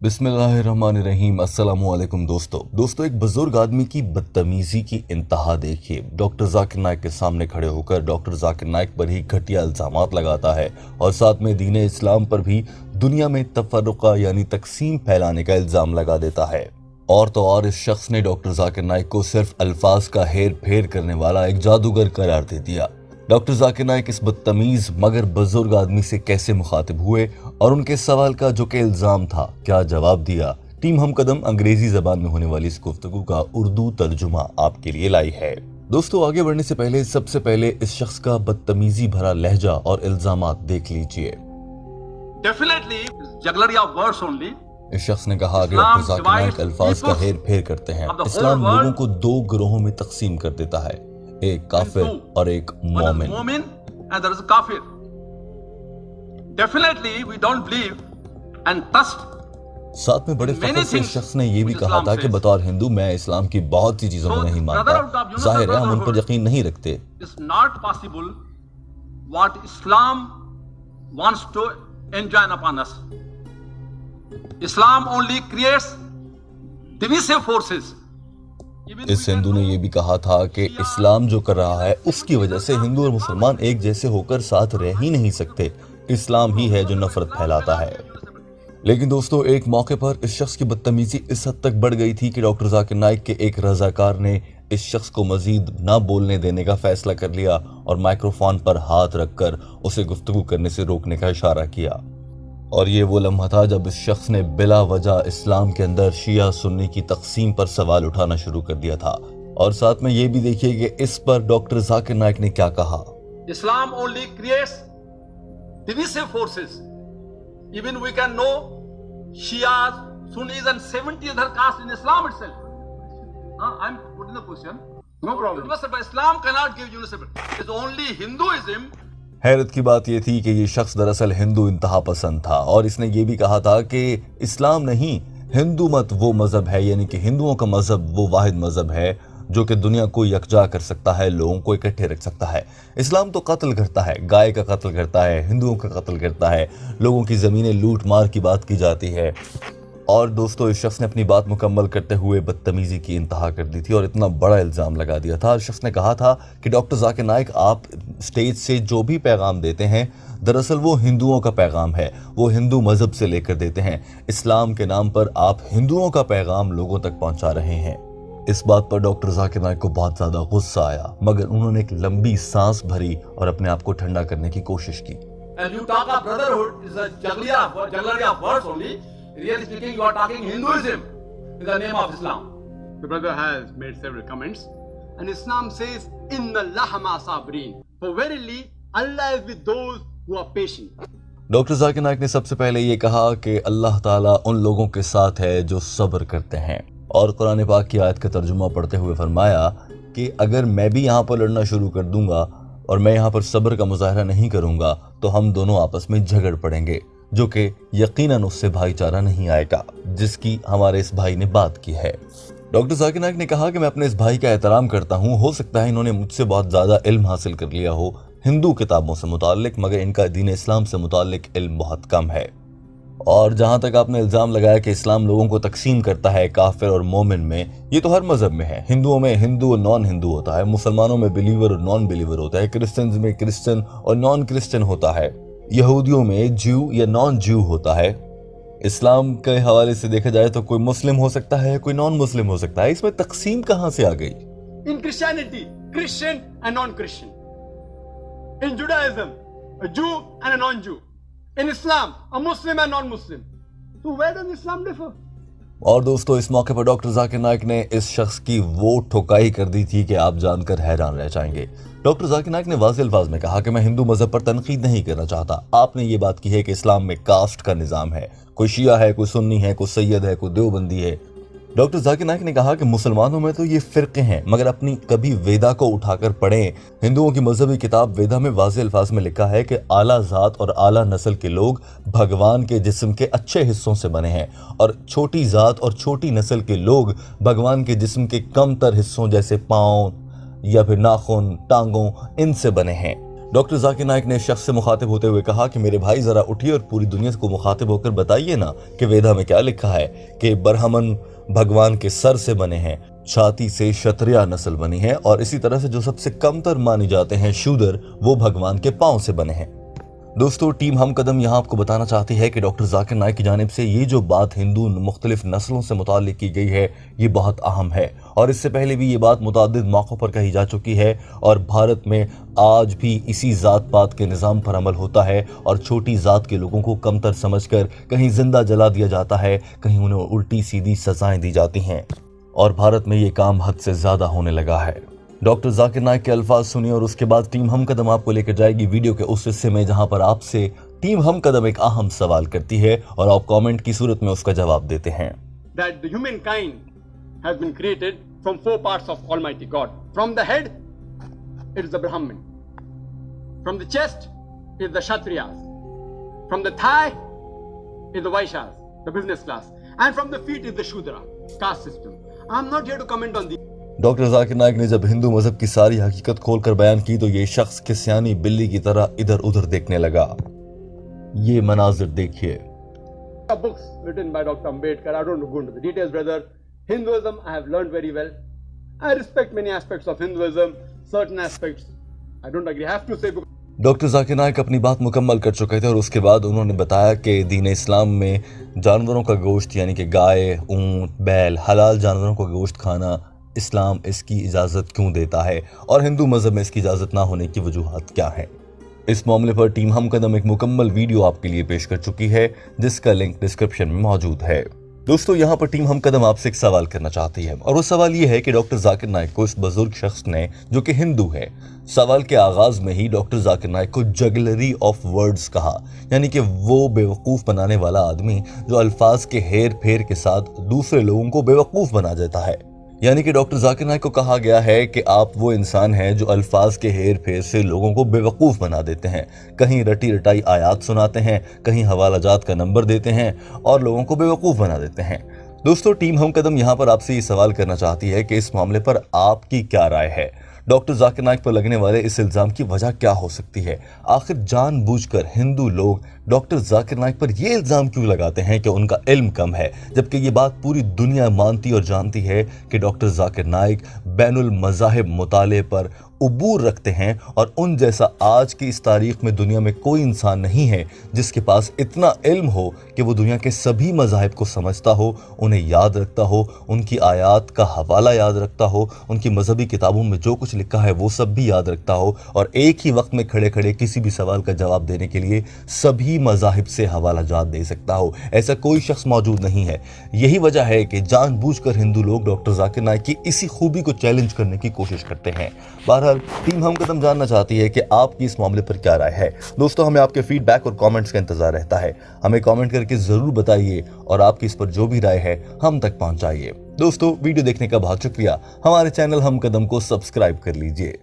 बिस्मिल्लाहिर्रहमानिर्रहीम। अस्सलामुअलैकुम दोस्तों एक बुजुर्ग आदमी की बदतमीजी की इंतहा देखिए। डॉक्टर जाकिर नाइक के सामने खड़े होकर डॉक्टर जाकिर नाइक पर ही घटिया इल्जामात लगाता है और साथ में दीन इस्लाम पर भी दुनिया में तफर्रुका यानी तकसीम फैलाने का इल्जाम लगा देता है। और तो और इस शख्स ने डॉक्टर जाकिर नाइक को सिर्फ अल्फाज का हेर फेर करने वाला एक जादूगर करार दे दिया। डॉक्टर जाकिर नाइक इस बदतमीज मगर बुजुर्ग आदमी से कैसे मुखातिब हुए और उनके सवाल का जो कि इल्जाम था क्या जवाब दिया, टीम हम कदम अंग्रेजी जबान में होने वाली इस गुफ्तगू का उर्दू तर्जुमा आपके लिए लाई है। दोस्तों आगे बढ़ने से पहले सबसे पहले इस शख्स का बदतमीजी भरा लहजा और इल्जामात देख लीजिए। Definitely, jugglery of words only. इस शख्स ने कहा कि डॉक्टर जाकिर नाइक अल्फाज का हेर फेर करते हैं। इस्लाम लोगों को दो गिरोहों में तकसीम कर देता है, एक काफिर और एक मोमिन। And there is a kafir. Definitely we don't believe and trust. साथ में बड़े फख्र से इस शख्स ने ये भी कहा था कि बतौर हिंदू मैं इस्लाम की बहुत सी चीजों को नहीं मानता। जाहिर है हम उन पर यकीन नहीं रखते। It's not possible what Islam wants to enjoin upon us. Islam only creates divisive forces. इस हिंदू ने ये भी कहा था कि इस्लाम जो कर रहा है उसकी वजह से हिंदू और मुसलमान एक जैसे होकर साथ रह ही नहीं सकते। इस्लाम ही है जो नफरत फैलाता है। लेकिन दोस्तों एक मौके पर इस शख्स की बदतमीजी इस हद तक बढ़ गई थी कि डॉक्टर जाकिर नाइक के एक रजाकार ने इस शख्स को मजीद ना बोलने देने का फैसला कर लिया और माइक्रोफोन पर हाथ रखकर उसे गुफ्तगू करने से रोकने का इशारा किया। और ये वो लम्हा था जब इस शख्स ने बिला वजह इस्लाम के अंदर शिया सुन्नी की तकसीम पर सवाल उठाना शुरू कर दिया था। और साथ में ये भी देखिए कि इस पर डॉक्टर जाकिर नाइक ने क्या कहा। Islam only creates divisive forces. Even we can know Shias, Sunnis and 70 other castes in Islam itself. I'm putting the question. No problem. Islam cannot give universal. It's only Hinduism. हैरत की बात ये थी कि ये शख्स दरअसल हिंदू इंतहा पसंद था और इसने ये भी कहा था कि इस्लाम नहीं हिंदू मत वो मजहब है, यानी कि हिंदुओं का मजहब वो वाहिद मजहब है जो कि दुनिया को यकजा कर सकता है, लोगों को इकट्ठे रख सकता है। इस्लाम तो कत्ल करता है, गाय का कत्ल करता है, हिंदुओं का कत्ल करता है, लोगों की ज़मीनें लूट मार की बात की जाती है। और दोस्तों इस शख्स ने अपनी बात मुकम्मल करते हुए बदतमीजी की इंतहा कर दी थी और इतना बड़ा इल्ज़ाम लगा दिया था। इस शख्स ने कहा था कि डॉक्टर जाकिर नाइक आप स्टेज से जो भी पैगाम देते हैं दरअसल वो हिंदुओं का पैगाम है, वो हिंदू मज़हब से लेकर देते हैं। इस्लाम के नाम पर आप हिंदुओं का पैगाम लोगों तक पहुंचा रहे हैं। इस बात पर डॉक्टर जाकिर नाइक को बहुत ज़्यादा गुस्सा आया, मगर उन्होंने एक लंबी सांस भरी और अपने आप को ठंडा करने की कोशिश की। And you talk of brotherhood is a jugglery of words only. Really speaking, you are talking Hinduism in the name of Islam. The brother has made several comments, and Islam says, "Inna Allaha ma'a sabirin." For verily, Allah is with those who are patient. Doctor Zakir Naik ने सबसे पहले ये कहा कि अल्लाह ताला उन लोगों के साथ है जो सब्र करते हैं और कुरान पाक की आयत का तर्जुमा पढ़ते हुए फरमाया कि अगर मैं भी यहाँ पर लड़ना शुरू कर दूंगा और मैं यहाँ पर सब्र का मुजाहरा नहीं करूंगा तो हम दोनों आपस में झगड़ पड़ेंगे, जो कि यकीनन उससे भाईचारा नहीं आएगा जिसकी हमारे इस भाई ने बात की है। डॉक्टर जाकिर नाइक ने कहा कि मैं अपने इस भाई का एहतराम करता हूँ, हो सकता है इन्होंने मुझसे बहुत ज़्यादा इल्म हासिल कर लिया हो हिंदू किताबों से मुताल्लिक, मगर इनका दीन इस्लाम से मुताल्लिक इल्म बहुत कम है। और जहाँ तक आपने इल्ज़ाम लगाया कि इस्लाम लोगों को तकसीम करता है काफिर और मोमिन में, ये तो हर मज़हब में है। हिंदुओं में हिंदू और नॉन हिंदू होता है, मुसलमानों में बिलीवर और नॉन बिलीवर होता है, क्रिश्चियंस में क्रिश्चियन और नॉन क्रिश्चियन होता है, यहूदियों में ज्यू या नॉन ज्यू होता है। इस्लाम के हवाले से देखा जाए तो कोई मुस्लिम हो सकता है, कोई नॉन मुस्लिम हो सकता है। इसमें तकसीम कहाँ से आ गई? In Christianity, Christian and non-Christian. In Judaism, a Jew and a non-Jew. In Islam, a Muslim and non-Muslim. So where does Islam differ? और दोस्तों इस मौके पर डॉक्टर जाकिर नाइक ने इस शख्स की वो ठुकाई कर दी थी कि आप जानकर हैरान रह जाएंगे। डॉक्टर जाकिर नाइक ने वाज़ेह अल्फाज में कहा कि मैं हिंदू मजहब पर तनकीद नहीं करना चाहता। आपने ये बात की है कि इस्लाम में कास्ट का निज़ाम है, कोई शिया है, कोई सुन्नी है, कोई सैयद है, कोई देवबंदी है। डॉक्टर जाकिर नाइक ने कहा कि मुसलमानों में तो ये फ़िरक़े हैं, मगर अपनी कभी वेदा को उठाकर पढ़ें। हिंदुओं की मजहबी किताब वेदा में वाज़ेह अल्फाज में लिखा है कि आला ज़ात और आला नस्ल के लोग भगवान के जिस्म के अच्छे हिस्सों से बने हैं और छोटी ज़ात और छोटी नस्ल के लोग भगवान के जिस्म के कम तर हिस्सों जैसे पाँव या फिर नाखून, टांगों, इनसे बने हैं। डॉक्टर जाकिर नाइक ने शख्स से मुखातिब होते हुए कहा कि मेरे भाई जरा उठिए और पूरी दुनिया को मुखातिब होकर बताइए ना कि वेदा में क्या लिखा है कि ब्राह्मण भगवान के सर से बने हैं, छाती से क्षत्रिय नस्ल बनी है, और इसी तरह से जो सबसे कमतर माने जाते हैं शूद्र, वो भगवान के पांव से बने हैं। दोस्तों, टीम हम कदम यहाँ आपको बताना चाहती है कि डॉक्टर जाकिर नाइक की जानिब से ये जो बात हिंदू मुख्तलिफ नस्लों से मुताल्लिक की गई है, ये बहुत अहम है और इससे पहले भी ये बात मुताद्दिद मौक़ों पर कही जा चुकी है और भारत में आज भी इसी ज़ात पात के निज़ाम पर अमल होता है और छोटी ज़ात के लोगों को कमतर समझकर कहीं जिंदा जला दिया जाता है, कहीं उन्हें उल्टी सीधी सजाएं दी जाती हैं और भारत में ये काम हद से ज़्यादा होने लगा है। डॉक्टर जाकिर नाइक के अल्फाज सुनिए और उसके बाद टीम हम कदम आपको लेकर जाएगी वीडियो के उस हिस्से में जहां पर आपसे टीम हम कदम एक अहम सवाल करती है और आप कमेंट की सूरत में उसका जवाब देते हैं। That the humankind has been created from 4 parts of Almighty God. From the head, it is the Brahmin. From the chest is the Kshatriyas. From the thigh is the Vaishyas, the business class. And from the feet is the Shudra, caste system. I am not here to comment on the doctor Zakir Naik ने जब हिंदू मजहब की सारी हकीकत खोलकर बयान की तो ये शख्स किस्यानी बिल्ली की तरह इधर उधर देखने लगा। ये मनाजिर देखिए। books written by Dr. Ambedkar. I don't go into the details, brother. Hinduism, I have learned very well. I respect many aspects of Hinduism. Certain aspects I don't agree. I have to say. Doctor Zakir Naik अपनी बात मुकम्मल कर चुके थे और उसके बाद उन्होंने बताया कि दीन इस्लाम में जानवरों का गोश्त यानी कि गाय, ऊंट, बैल, हलाल जानवरों का गोश्त खाना इस्लाम इसकी इजाज़त क्यों देता है और हिंदू मज़हब में इसकी इजाज़त ना होने की वजूहात क्या है। इस मामले पर टीम हम कदम एक मुकम्मल वीडियो आपके लिए पेश कर चुकी है जिसका लिंक डिस्क्रिप्शन में मौजूद है। दोस्तों, यहाँ पर टीम हम कदम आपसे एक सवाल करना चाहती है और वो सवाल ये है कि डॉक्टर जाकिर नाइक को इस बुजुर्ग शख्स ने, जो कि हिंदू है, सवाल के आगाज में ही डॉक्टर जाकिर नाइक को जगलरी ऑफ वर्ड्स कहा, यानी कि वो बेवकूफ़ बनाने वाला आदमी जो अल्फाज के हेर फेर के साथ दूसरे लोगों को बेवकूफ़ बना देता है। यानी कि डॉक्टर जाकिर नाइक को कहा गया है कि आप वो इंसान हैं जो अल्फाज के हेर फेर से लोगों को बेवकूफ़ बना देते हैं, कहीं रटी रटाई आयात सुनाते हैं, कहीं हवाला जात का नंबर देते हैं और लोगों को बेवकूफ़ बना देते हैं। दोस्तों, टीम हम कदम यहाँ पर आपसे ये सवाल करना चाहती है कि इस मामले पर आपकी क्या राय है। डॉक्टर जाकिर नाइक पर लगने वाले इस इल्ज़ाम की वजह क्या हो सकती है? आखिर जानबूझकर हिंदू लोग डॉक्टर जाकिर नाइक पर ये इल्ज़ाम क्यों लगाते हैं कि उनका इल्म कम है, जबकि ये बात पूरी दुनिया मानती और जानती है कि डॉक्टर जाकिर नाइक बैनुल मज़ाहिब मुताले पर उबूर रखते हैं और उन जैसा आज की इस तारीख में दुनिया में कोई इंसान नहीं है जिसके पास इतना इल्म हो कि वो दुनिया के सभी मज़ाहिब को समझता हो, उन्हें याद रखता हो, उनकी आयात का हवाला याद रखता हो, उनकी मजहबी किताबों में जो कुछ लिखा है वो सब भी याद रखता हो और एक ही वक्त में खड़े खड़े किसी भी सवाल का जवाब देने के लिए सभी मज़ाहिब से हवाला जात दे सकता हो। ऐसा कोई शख्स मौजूद नहीं है। यही वजह है कि जानबूझकर हिंदू लोग डॉक्टर जाकिर नाइक की इसी खूबी को चैलेंज करने की कोशिश करते हैं। बहरहाल टीम हम कदम जानना चाहती है कि आपकी इस मामले पर क्या राय है। दोस्तों, हमें आपके फीडबैक और कमेंट्स का इंतजार रहता है। हमें कमेंट करके ज़रूर बताइए और आपकी इस पर जो भी राय है हम तक पहुंचाइए। दोस्तों, वीडियो देखने का बहुत शुक्रिया। हमारे चैनल हम कदम को सब्सक्राइब कर लीजिए।